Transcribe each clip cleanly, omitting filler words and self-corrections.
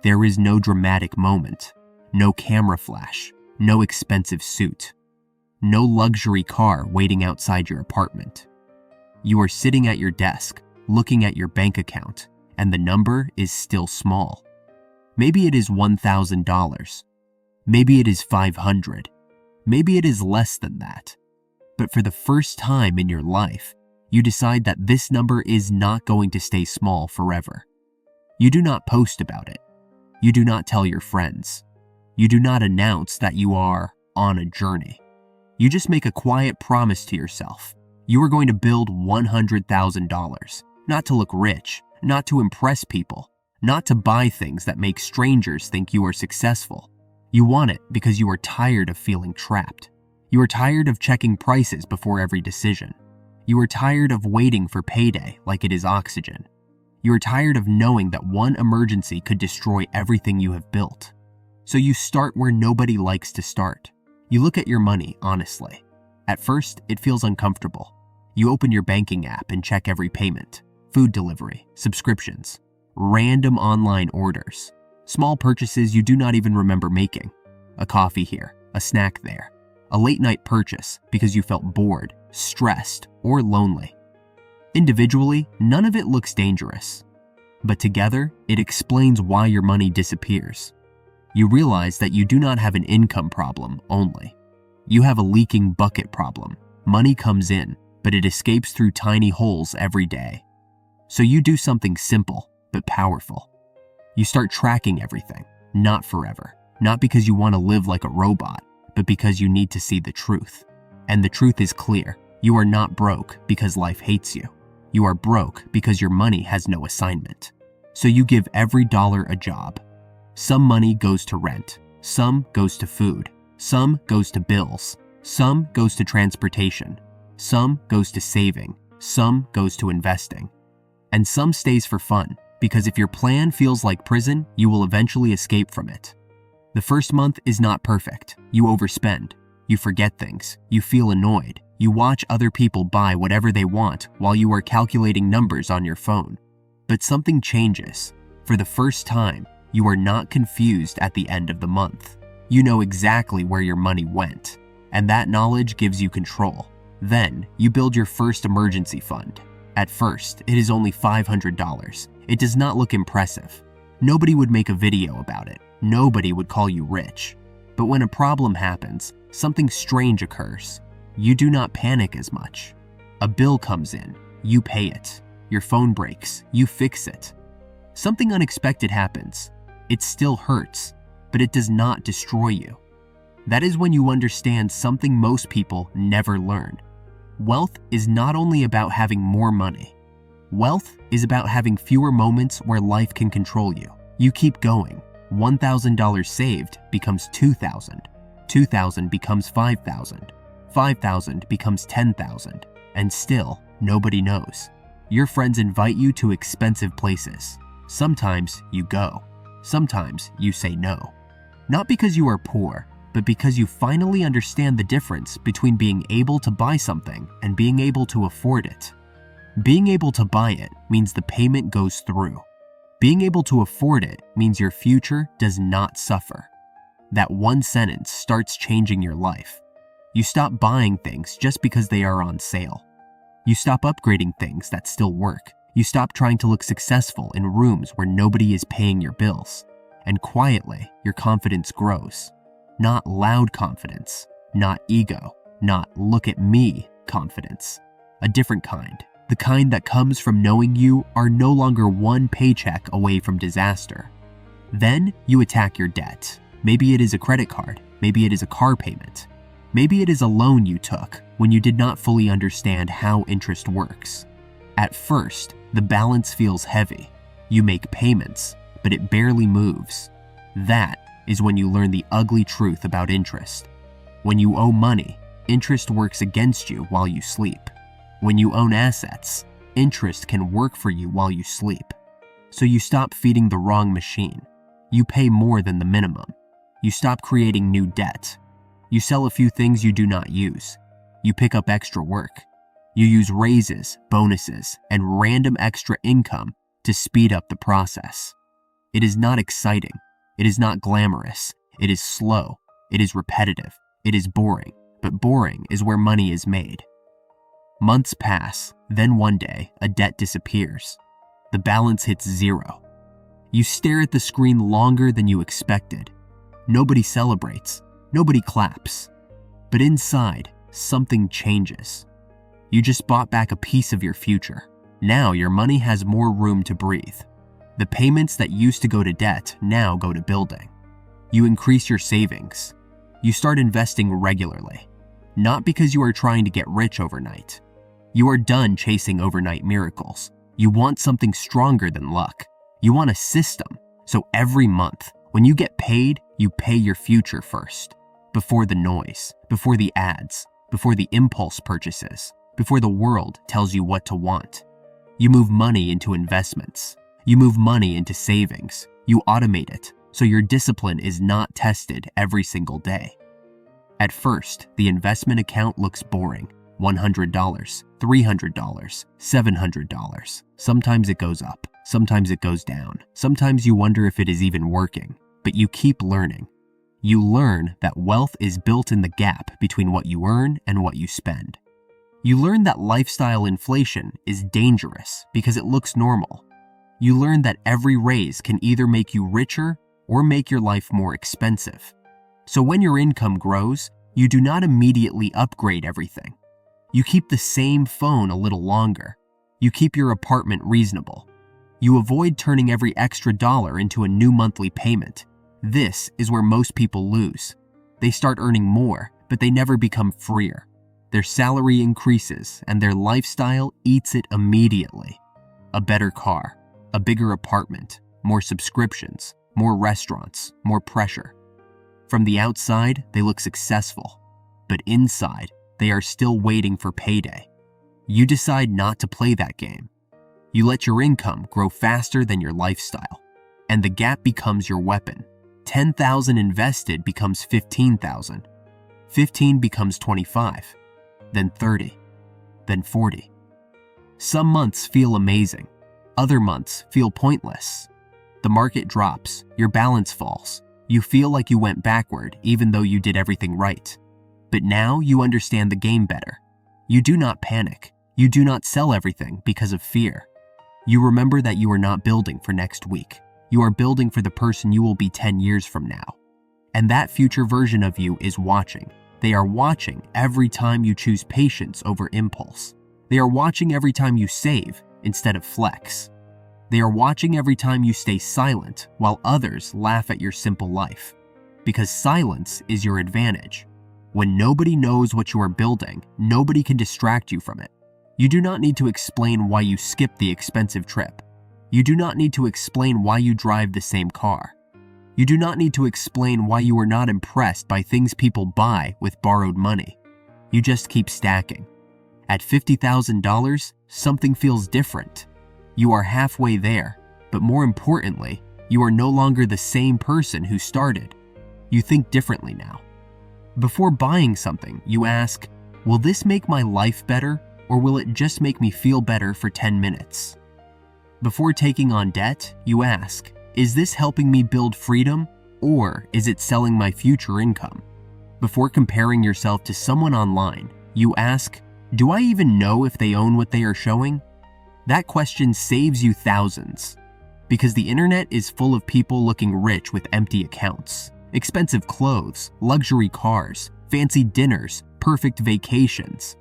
There is no dramatic moment, no camera flash, no expensive suit, no luxury car waiting outside your apartment. You are sitting at your desk, looking at your bank account, and the number is still small. Maybe it is $1,000. Maybe it is $500. Maybe it is less than that. But for the first time in your life, you decide that this number is not going to stay small forever. You do not post about it. You do not tell your friends. You do not announce that you are on a journey. You just make a quiet promise to yourself. You are going to build $100,000, not to look rich, not to impress people, not to buy things that make strangers think you are successful. You want it because you are tired of feeling trapped. You are tired of checking prices before every decision. You are tired of waiting for payday like it is oxygen. You are tired of knowing that one emergency could destroy everything you have built. So you start where nobody likes to start. You look at your money honestly. At first, it feels uncomfortable. You open your banking app and check every payment, food delivery, subscriptions, random online orders, small purchases you do not even remember making, a coffee here, a snack there, a late night purchase because you felt bored, stressed, or lonely. Individually, none of it looks dangerous, but together, it explains why your money disappears. You realize that you do not have an income problem only. You have a leaking bucket problem. Money comes in, but it escapes through tiny holes every day. So you do something simple, but powerful. You start tracking everything, not forever, not because you want to live like a robot, but because you need to see the truth. And the truth is clear. You are not broke because life hates you. You are broke because your money has no assignment. So you give every dollar a job. Some money goes to rent, some goes to food, some goes to bills, some goes to transportation, some goes to saving, some goes to investing, and some stays for fun, because if your plan feels like prison, you will eventually escape from it. The first month is not perfect. You overspend, you forget things, you feel annoyed, you watch other people buy whatever they want while you are calculating numbers on your phone. But something changes. For the first time, you are not confused at the end of the month. You know exactly where your money went, and that knowledge gives you control. Then, you build your first emergency fund. At first, it is only $500. It does not look impressive. Nobody would make a video about it. Nobody would call you rich. But when a problem happens, something strange occurs. You do not panic as much. A bill comes in, you pay it. Your phone breaks, you fix it. Something unexpected happens. It still hurts, but it does not destroy you. That is when you understand something most people never learn. Wealth is not only about having more money. Wealth is about having fewer moments where life can control you. You keep going. $1,000 saved becomes $2,000. $2,000 becomes $5,000. $5,000 becomes $10,000. And still, nobody knows. Your friends invite you to expensive places. Sometimes you go. Sometimes you say no. Not because you are poor, but because you finally understand the difference between being able to buy something and being able to afford it. Being able to buy it means the payment goes through. Being able to afford it means your future does not suffer. That one sentence starts changing your life. You stop buying things just because they are on sale. You stop upgrading things that still work. You stop trying to look successful in rooms where nobody is paying your bills. And quietly, your confidence grows. Not loud confidence, not ego, not look at me confidence. A different kind. The kind that comes from knowing you are no longer one paycheck away from disaster. Then you attack your debt. Maybe it is a credit card. Maybe it is a car payment. Maybe it is a loan you took when you did not fully understand how interest works. At first, the balance feels heavy. You make payments, but it barely moves. That is when you learn the ugly truth about interest. When you owe money, interest works against you while you sleep. When you own assets, interest can work for you while you sleep. So you stop feeding the wrong machine. You pay more than the minimum. You stop creating new debt. You sell a few things you do not use. You pick up extra work. You use raises, bonuses, and random extra income to speed up the process. It is not exciting. It is not glamorous. It is slow. It is repetitive. It is boring. But boring is where money is made. Months pass, then one day, a debt disappears. The balance hits zero. You stare at the screen longer than you expected. Nobody celebrates. Nobody claps. But inside, something changes. You just bought back a piece of your future. Now your money has more room to breathe. The payments that used to go to debt now go to building. You increase your savings. You start investing regularly. Not because you are trying to get rich overnight. You are done chasing overnight miracles. You want something stronger than luck. You want a system. So every month, when you get paid, you pay your future first. Before the noise, before the ads, before the impulse purchases, before the world tells you what to want. You move money into investments. You move money into savings. You automate it, so your discipline is not tested every single day. At first, the investment account looks boring. $100, $300, $700. Sometimes it goes up. Sometimes it goes down. Sometimes you wonder if it is even working. But you keep learning. You learn that wealth is built in the gap between what you earn and what you spend. You learn that lifestyle inflation is dangerous because it looks normal. You learn that every raise can either make you richer or make your life more expensive. So when your income grows, you do not immediately upgrade everything. You keep the same phone a little longer. You keep your apartment reasonable. You avoid turning every extra dollar into a new monthly payment. This is where most people lose. They start earning more, but they never become freer. Their salary increases and their lifestyle eats it immediately. A better car, a bigger apartment, more subscriptions, more restaurants, more pressure. From the outside, they look successful, but inside, they are still waiting for payday. You decide not to play that game. You let your income grow faster than your lifestyle, and the gap becomes your weapon. 10,000 invested becomes 15,000. 15 becomes 25, then 30, then 40. Some months feel amazing. Other months feel pointless. The market drops, your balance falls. You feel like you went backward even though you did everything right. But now you understand the game better. You do not panic. You do not sell everything because of fear. You remember that you are not building for next week. You are building for the person you will be 10 years from now. And that future version of you is watching. They are watching every time you choose patience over impulse. They are watching every time you save instead of flex. They are watching every time you stay silent while others laugh at your simple life. Because silence is your advantage. When nobody knows what you are building, nobody can distract you from it. You do not need to explain why you skipped the expensive trip. You do not need to explain why you drive the same car. You do not need to explain why you are not impressed by things people buy with borrowed money. You just keep stacking. At $50,000, something feels different. You are halfway there, but more importantly, you are no longer the same person who started. You think differently now. Before buying something, you ask, will this make my life better, or will it just make me feel better for 10 minutes? Before taking on debt, you ask, is this helping me build freedom, or is it selling my future income? Before comparing yourself to someone online, you ask, do I even know if they own what they are showing? That question saves you thousands, because the internet is full of people looking rich with empty accounts. Expensive clothes, luxury cars, fancy dinners, perfect vacations.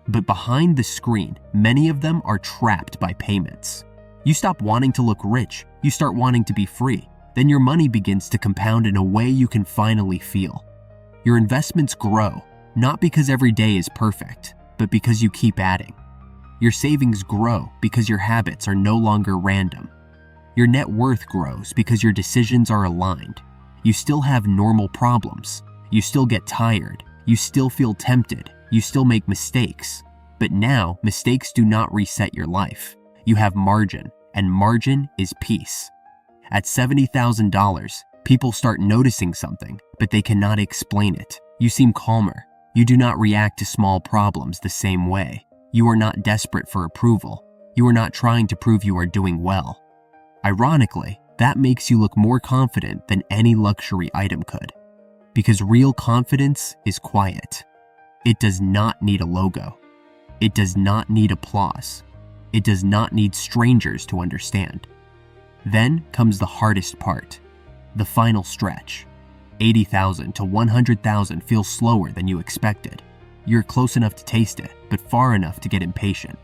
But behind the screen, many of them are trapped by payments. You stop wanting to look rich, you start wanting to be free. Then your money begins to compound in a way you can finally feel. Your investments grow, not because every day is perfect, but because you keep adding. Your savings grow because your habits are no longer random. Your net worth grows because your decisions are aligned. You still have normal problems. You still get tired. You still feel tempted. You still make mistakes. But now, mistakes do not reset your life. You have margin, and margin is peace. At $70,000, people start noticing something, but they cannot explain it. You seem calmer. You do not react to small problems the same way. You are not desperate for approval. You are not trying to prove you are doing well. Ironically, That makes you look more confident than any luxury item could. Because real confidence is quiet. It does not need a logo. It does not need applause. It does not need strangers to understand. Then comes the hardest part, the final stretch. 80,000 to 100,000 feels slower than you expected. You're close enough to taste it, but far enough to get impatient.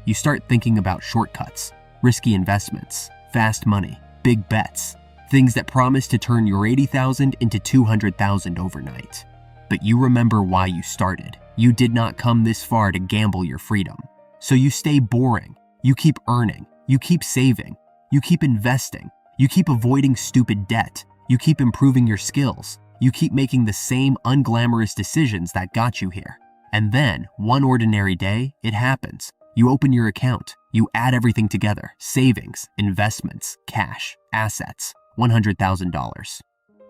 You start thinking about shortcuts, risky investments, fast money, big bets, things that promise to turn your 80,000 into 200,000 overnight. But you remember why you started. You did not come this far to gamble your freedom. So you stay boring. You keep earning. You keep saving. You keep investing. You keep avoiding stupid debt. You keep improving your skills. You keep making the same unglamorous decisions that got you here. And then, one ordinary day, it happens. You open your account. You add everything together. Savings, investments, cash, assets, $100,000.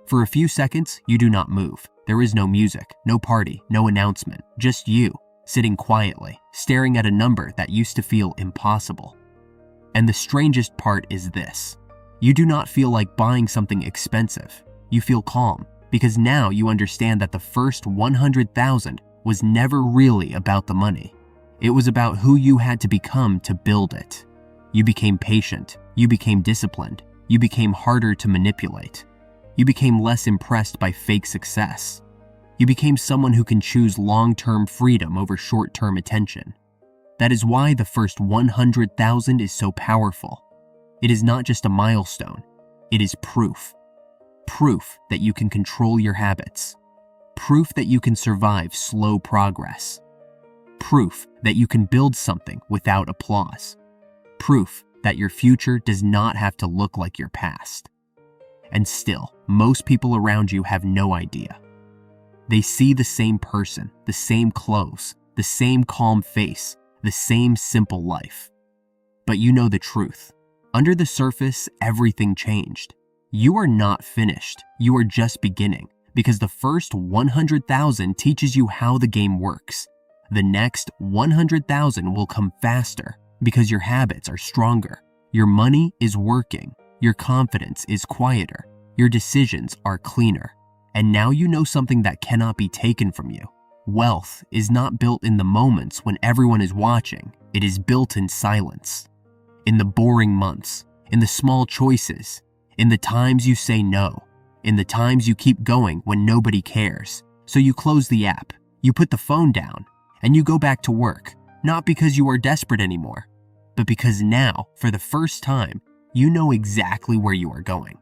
For a few seconds, you do not move. There is no music, no party, no announcement. Just you, sitting quietly, staring at a number that used to feel impossible. And the strangest part is this. You do not feel like buying something expensive. You feel calm, because now you understand that the first 100,000 was never really about the money. It was about who you had to become to build it. You became patient. You became disciplined. You became harder to manipulate. You became less impressed by fake success. You became someone who can choose long-term freedom over short-term attention. That is why the first 100,000 is so powerful. It is not just a milestone. It is proof. Proof that you can control your habits. Proof that you can survive slow progress. Proof that you can build something without applause. Proof that your future does not have to look like your past. And still, most people around you have no idea. They see the same person, the same clothes, the same calm face, the same simple life. But you know the truth. Under the surface, everything changed. You are not finished. You are just beginning, because the first 100,000 teaches you how the game works. The next 100,000 will come faster because your habits are stronger. Your money is working. Your confidence is quieter. Your decisions are cleaner. And now you know something that cannot be taken from you. Wealth is not built in the moments when everyone is watching. It is built in silence. In the boring months, in the small choices, in the times you say no, in the times you keep going when nobody cares. So you close the app, you put the phone down, and you go back to work, not because you are desperate anymore, but because now, for the first time, you know exactly where you are going.